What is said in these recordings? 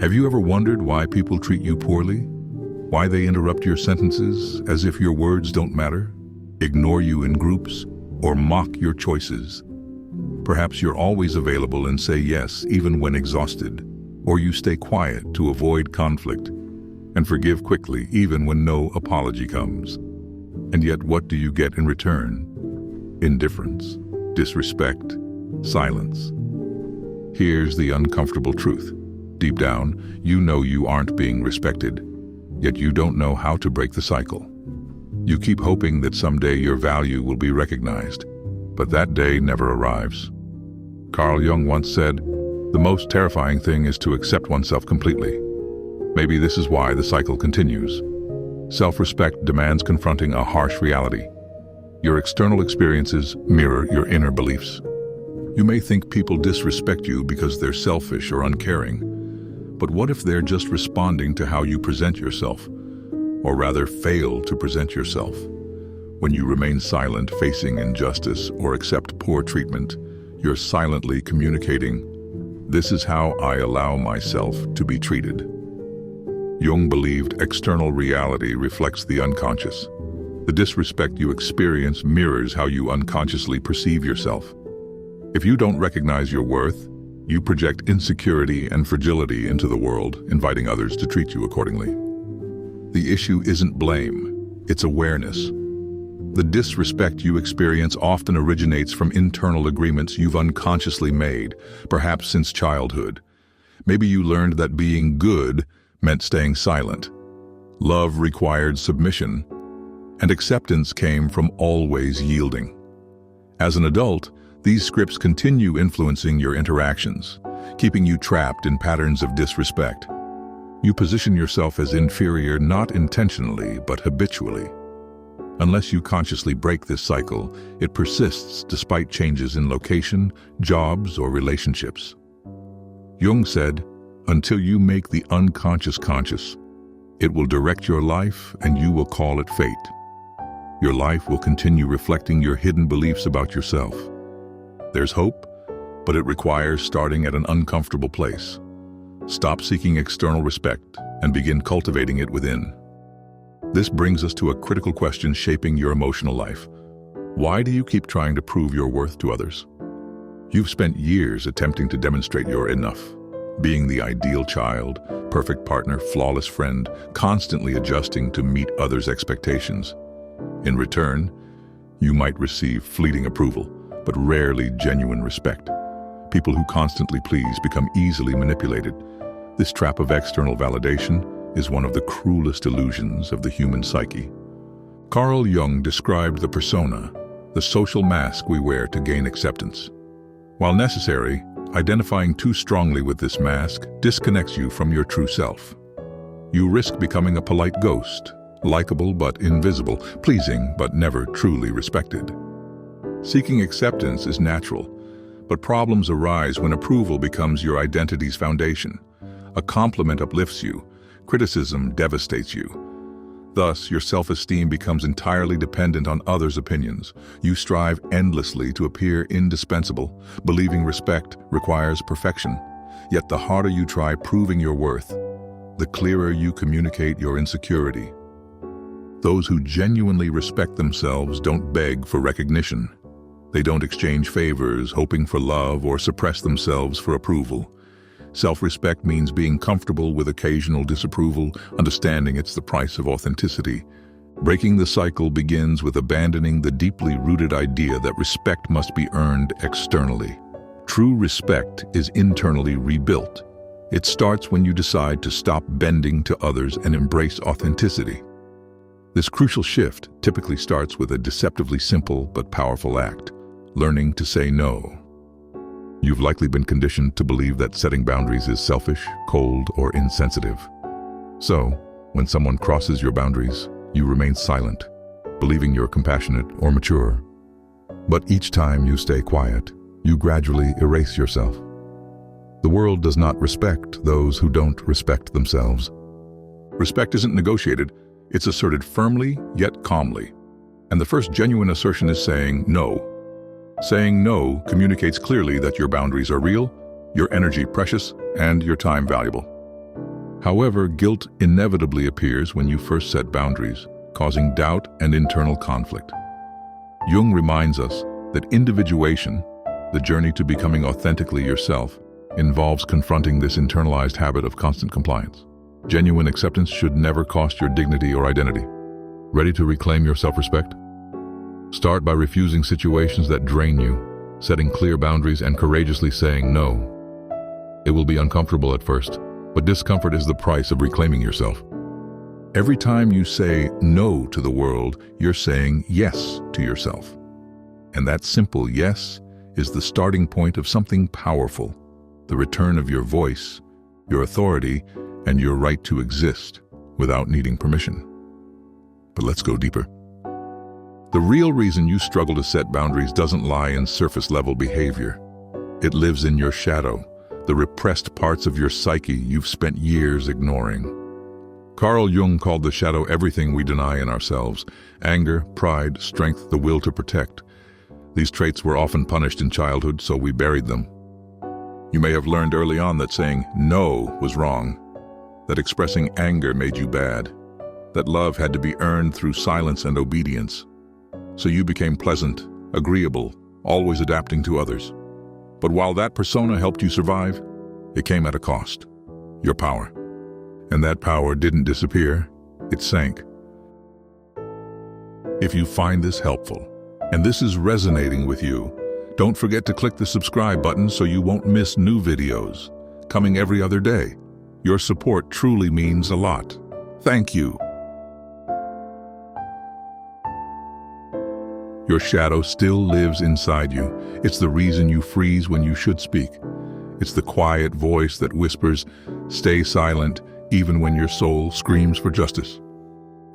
Have you ever wondered why people treat you poorly? Why they interrupt your sentences as if your words don't matter, ignore you in groups, or mock your choices? Perhaps you're always available and say yes even when exhausted, or you stay quiet to avoid conflict and forgive quickly even when no apology comes. And yet what do you get in return? Indifference, disrespect, silence. Here's the uncomfortable truth. Deep down, you know you aren't being respected, yet you don't know how to break the cycle. You keep hoping that someday your value will be recognized, but that day never arrives. Carl Jung once said, "The most terrifying thing is to accept oneself completely." Maybe this is why the cycle continues. Self-respect demands confronting a harsh reality. Your external experiences mirror your inner beliefs. You may think people disrespect you because they're selfish or uncaring, but what if they're just responding to how you present yourself, or rather fail to present yourself? When you remain silent, facing injustice, or accept poor treatment, you're silently communicating, "This is how I allow myself to be treated." Jung believed external reality reflects the unconscious. The disrespect you experience mirrors how you unconsciously perceive yourself. If you don't recognize your worth, you project insecurity and fragility into the world, inviting others to treat you accordingly. The issue isn't blame, it's awareness. The disrespect you experience often originates from internal agreements you've unconsciously made, perhaps since childhood. Maybe you learned that being good meant staying silent. Love required submission, and acceptance came from always yielding. As an adult, these scripts continue influencing your interactions, keeping you trapped in patterns of disrespect. You position yourself as inferior not intentionally, but habitually. Unless you consciously break this cycle, it persists despite changes in location, jobs, or relationships. Jung said, "Until you make the unconscious conscious, it will direct your life and you will call it fate." Your life will continue reflecting your hidden beliefs about yourself. There's hope, but it requires starting at an uncomfortable place. Stop seeking external respect and begin cultivating it within. This brings us to a critical question shaping your emotional life. Why do you keep trying to prove your worth to others? You've spent years attempting to demonstrate you're enough, being the ideal child, perfect partner, flawless friend, constantly adjusting to meet others' expectations. In return, you might receive fleeting approval, but rarely genuine respect. People who constantly please become easily manipulated. This trap of external validation is one of the cruelest illusions of the human psyche. Carl Jung described the persona, the social mask we wear to gain acceptance. While necessary, identifying too strongly with this mask disconnects you from your true self. You risk becoming a polite ghost, likable but invisible, pleasing but never truly respected. Seeking acceptance is natural, but problems arise when approval becomes your identity's foundation. A compliment uplifts you, criticism devastates you. Thus, your self-esteem becomes entirely dependent on others' opinions. You strive endlessly to appear indispensable, believing respect requires perfection. Yet the harder you try proving your worth, the clearer you communicate your insecurity. Those who genuinely respect themselves don't beg for recognition. They don't exchange favors, hoping for love, or suppress themselves for approval. Self-respect means being comfortable with occasional disapproval, understanding it's the price of authenticity. Breaking the cycle begins with abandoning the deeply rooted idea that respect must be earned externally. True respect is internally rebuilt. It starts when you decide to stop bending to others and embrace authenticity. This crucial shift typically starts with a deceptively simple but powerful act: learning to say no. You've likely been conditioned to believe that setting boundaries is selfish, cold, or insensitive. So, when someone crosses your boundaries, you remain silent, believing you're compassionate or mature. But each time you stay quiet, you gradually erase yourself. The world does not respect those who don't respect themselves. Respect isn't negotiated, it's asserted firmly yet calmly. And the first genuine assertion is saying no. Saying no communicates clearly that your boundaries are real, your energy precious, and your time valuable. However, guilt inevitably appears when you first set boundaries, causing doubt and internal conflict. Jung reminds us that individuation, the journey to becoming authentically yourself, involves confronting this internalized habit of constant compliance. Genuine acceptance should never cost your dignity or identity. Ready to reclaim your self-respect? Start by refusing situations that drain you, setting clear boundaries and courageously saying no. It will be uncomfortable at first, but discomfort is the price of reclaiming yourself. Every time you say no to the world, you're saying yes to yourself. And that simple yes is the starting point of something powerful, the return of your voice, your authority, and your right to exist without needing permission. But let's go deeper. The real reason you struggle to set boundaries doesn't lie in surface-level behavior. It lives in your shadow, the repressed parts of your psyche you've spent years ignoring. Carl Jung called the shadow everything we deny in ourselves: anger, pride, strength, the will to protect. These traits were often punished in childhood, so we buried them. You may have learned early on that saying no was wrong, that expressing anger made you bad, that love had to be earned through silence and obedience. So you became pleasant, agreeable, always adapting to others. But while that persona helped you survive, it came at a cost: your power. And that power didn't disappear, it sank. If you find this helpful, and this is resonating with you, don't forget to click the subscribe button so you won't miss new videos coming every other day. Your support truly means a lot. Thank you. Your shadow still lives inside you. It's the reason you freeze when you should speak. It's the quiet voice that whispers, "Stay silent," even when your soul screams for justice.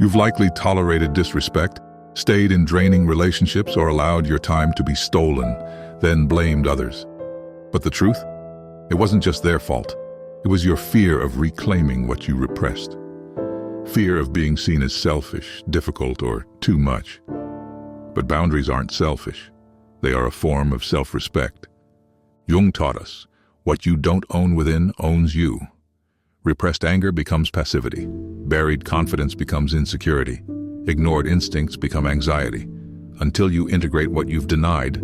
You've likely tolerated disrespect, stayed in draining relationships, or allowed your time to be stolen, then blamed others. But the truth? It wasn't just their fault. It was your fear of reclaiming what you repressed. Fear of being seen as selfish, difficult, or too much. But boundaries aren't selfish. They are a form of self-respect. Jung taught us, what you don't own within owns you. Repressed anger becomes passivity. Buried confidence becomes insecurity. Ignored instincts become anxiety. Until you integrate what you've denied,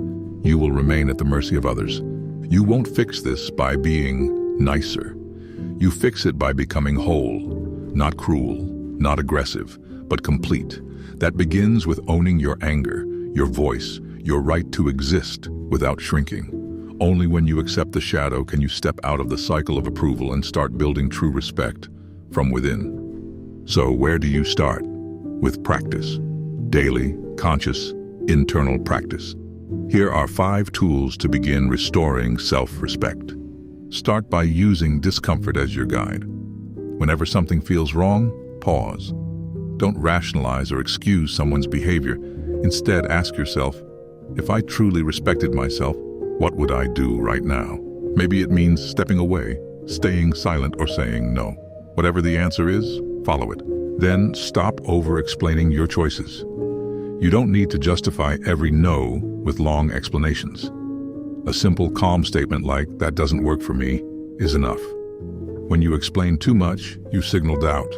you will remain at the mercy of others. You won't fix this by being nicer. You fix it by becoming whole, not cruel, not aggressive, but complete. That begins with owning your anger, your voice, your right to exist without shrinking. Only when you accept the shadow can you step out of the cycle of approval and start building true respect from within. So where do you start? With practice. Daily, conscious, internal practice. Here are 5 tools to begin restoring self-respect. Start by using discomfort as your guide. Whenever something feels wrong, pause. Don't rationalize or excuse someone's behavior. Instead, ask yourself, if I truly respected myself, what would I do right now? Maybe it means stepping away, staying silent, or saying no. Whatever the answer is, follow it. Then stop over-explaining your choices. You don't need to justify every no with long explanations. A simple, calm statement like, "That doesn't work for me," is enough. When you explain too much, you signal doubt.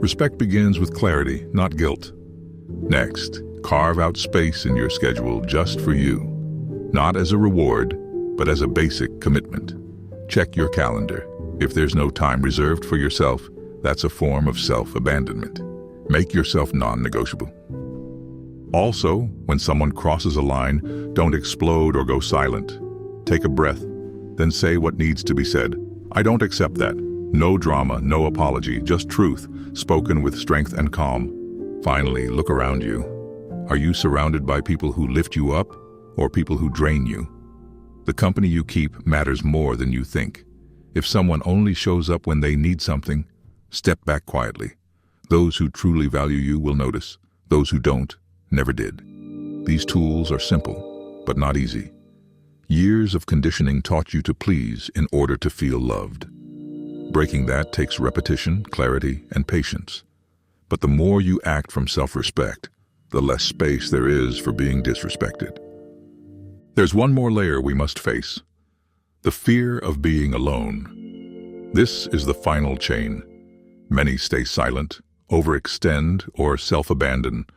Respect begins with clarity, not guilt. Next, carve out space in your schedule just for you. Not as a reward, but as a basic commitment. Check your calendar. If there's no time reserved for yourself, that's a form of self-abandonment. Make yourself non-negotiable. Also, when someone crosses a line, don't explode or go silent. Take a breath, then say what needs to be said. I don't accept that. No drama, no apology, just truth, spoken with strength and calm. Finally, look around you. Are you surrounded by people who lift you up or people who drain you? The company you keep matters more than you think. If someone only shows up when they need something, step back quietly. Those who truly value you will notice. Those who don't, never did. These tools are simple, but not easy. Years of conditioning taught you to please in order to feel loved. Breaking that takes repetition, clarity, and patience. But the more you act from self-respect, the less space there is for being disrespected. There's one more layer we must face: the fear of being alone. This is the final chain. Many stay silent, overextend, or self-abandon,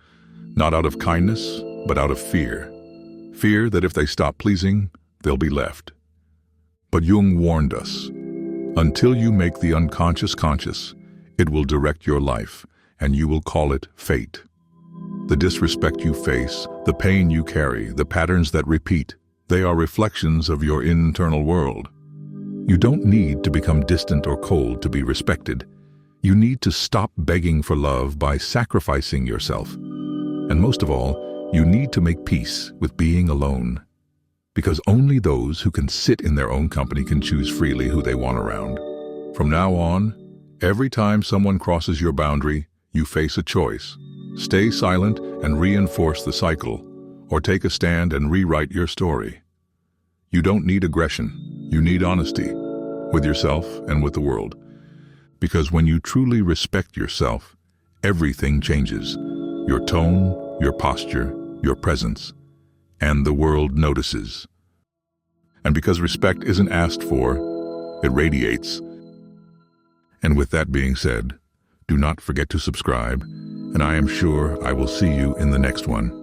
not out of kindness, but out of fear. Fear that if they stop pleasing, they'll be left. But Jung warned us, until you make the unconscious conscious, it will direct your life, and you will call it fate. The disrespect you face, the pain you carry, the patterns that repeat, they are reflections of your internal world. You don't need to become distant or cold to be respected. You need to stop begging for love by sacrificing yourself. And most of all, you need to make peace with being alone. Because only those who can sit in their own company can choose freely who they want around. From now on, every time someone crosses your boundary, you face a choice. Stay silent and reinforce the cycle, or take a stand and rewrite your story. You don't need aggression. You need honesty, with yourself and with the world. Because when you truly respect yourself, everything changes. Your tone, your posture, your presence, and the world notices. And because respect isn't asked for, it radiates. And with that being said, do not forget to subscribe, and I am sure I will see you in the next one.